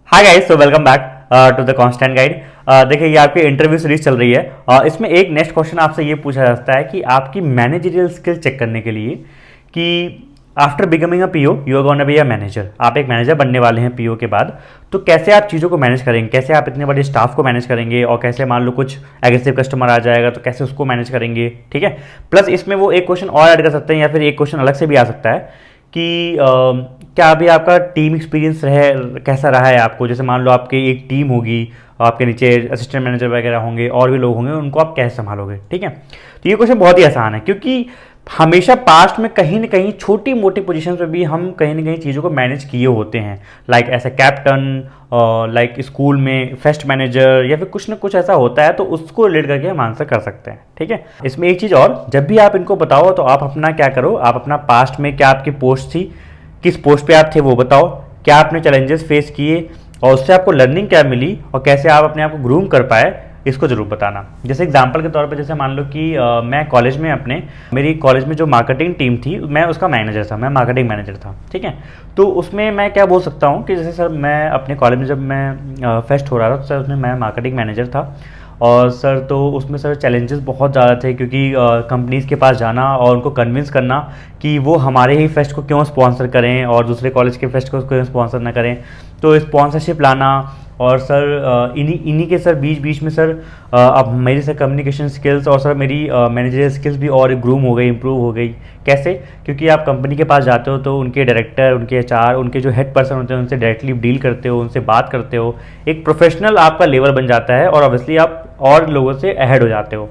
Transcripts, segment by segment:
Hi guys, so welcome back to the constant guide. देखिए, ये आपकी इंटरव्यू सीरीज चल रही है। इसमें एक नेक्स्ट क्वेश्चन आपसे ये पूछा जाता है कि आपकी मैनेजरियल स्किल चेक करने के लिए कि after becoming a PO you are gonna be a manager, आप एक मैनेजर बनने वाले हैं पीओ के बाद, तो कैसे आप चीज़ों को मैनेज करेंगे, कैसे आप इतने बड़े स्टाफ को मैनेज करेंगे, और कैसे मान लो कुछ एग्रेसिव कस्टमर आ जाएगा तो कैसे उसको मैनेज करेंगे। ठीक है, प्लस इसमें वो एक क्वेश्चन और ऐड कर सकते हैं या फिर एक क्वेश्चन अलग से भी आ सकता है कि क्या अभी आपका टीम एक्सपीरियंस कैसा रहा है आपको। जैसे मान लो आपकी एक टीम होगी, आपके नीचे असिस्टेंट मैनेजर वगैरह होंगे और भी लोग होंगे, उनको आप कैसे संभालोगे। ठीक है, तो ये क्वेश्चन बहुत ही आसान है क्योंकि हमेशा पास्ट में कहीं ना कहीं छोटी मोटी पोजीशन पे भी हम कहीं ना कहीं चीज़ों को मैनेज किए होते हैं, लाइक ऐसे कैप्टन, लाइक स्कूल में फेस्ट मैनेजर, या फिर कुछ ना कुछ ऐसा होता है, तो उसको रिलेट करके हम आंसर कर सकते हैं। ठीक है, इसमें एक चीज़ और, जब भी आप इनको बताओ तो आप अपना क्या करो, आप अपना पास्ट में क्या आपकी पोस्ट थी, किस पोस्ट पे आप थे वो बताओ, क्या आपने चैलेंजेस फेस किए और उससे आपको लर्निंग क्या मिली और कैसे आप अपने आप को ग्रूम कर पाए, इसको जरूर बताना। जैसे एग्जांपल के तौर पे, जैसे मान लो कि मैं कॉलेज में मेरी कॉलेज में जो मार्केटिंग टीम थी, मैं उसका मैनेजर था, मैं मार्केटिंग मैनेजर था। ठीक है, तो उसमें मैं क्या बोल सकता हूँ कि जैसे सर, मैं अपने कॉलेज में जब मैं फेस्ट हो रहा था तो सर उसमें मैं मार्केटिंग मैनेजर था। और सर तो उसमें सर चैलेंजेस बहुत ज़्यादा थे क्योंकि कंपनीज़ के पास जाना और उनको कन्विंस करना कि वो हमारे ही फेस्ट को क्यों स्पॉन्सर करें और दूसरे कॉलेज के फेस्ट को क्यों स्पॉन्सर ना करें, तो स्पॉन्सरशिप लाना। और सर इन्हीं इन्हीं के सर बीच बीच में सर अब मेरी सर कम्युनिकेशन स्किल्स और सर मेरी मैनेजरियल स्किल्स भी और ग्रूम हो गई, इंप्रूव हो गई। कैसे? क्योंकि आप कंपनी के पास जाते हो तो उनके डायरेक्टर, उनके एचआर, उनके जो हेड पर्सन होते हैं उनसे डायरेक्टली डील करते हो, उनसे बात करते हो, एक प्रोफेशनल आपका लेवल बन जाता है और ऑब्वियसली आप और लोगों से अहेड हो जाते हो।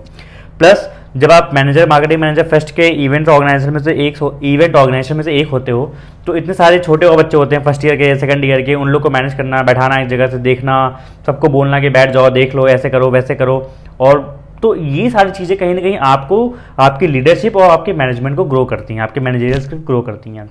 प्लस जब आप मैनेजर, मार्केटिंग मैनेजर फेस्ट के इवेंट ऑर्गेनाइजेशन में से एक होते हो, तो इतने सारे छोटे और बच्चे होते हैं फर्स्ट ईयर के, सेकंड ईयर के, उन लोग को मैनेज करना, बैठाना एक जगह से, देखना, सबको बोलना कि बैठ जाओ, देख लो, ऐसे करो वैसे करो। और तो ये सारी चीज़ें कहीं ना कहीं आपको, आपकी लीडरशिप और आपके मैनेजमेंट को ग्रो करती हैं, आपके मैनेजरियल स्किल ग्रो करती हैं।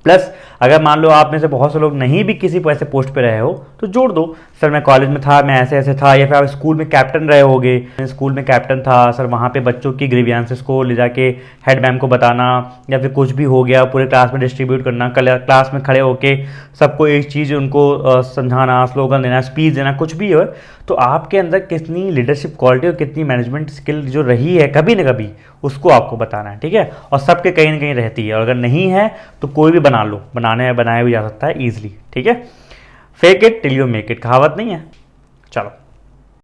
प्लस अगर मान लो आप में से बहुत से लोग नहीं भी किसी ऐसे पोस्ट पे रहे हो तो जोड़ दो, सर मैं कॉलेज में था, मैं ऐसे ऐसे था, या फिर आप स्कूल में कैप्टन रहे होगे, मैं स्कूल में कैप्टन था सर, वहाँ पे बच्चों की ग्रीवियंसेस को ले जाके हेड मैम को बताना, या फिर कुछ भी हो गया पूरे क्लास में डिस्ट्रीब्यूट करना, क्लास में खड़े होके सबको एक चीज़ उनको समझाना, स्लोगन देना, स्पीच देना, कुछ भी हो। तो आपके अंदर कितनी लीडरशिप क्वालिटी और कितनी मैनेजमेंट स्किल जो रही है कभी ना कभी, उसको आपको बताना है। ठीक है, और सबके कहीं ना कहीं रहती है, और अगर नहीं है तो कोई भी बना लो, बनाया भी जा सकता है ईजिली। ठीक है, fake it till you make it, कहावत नहीं है। चलो।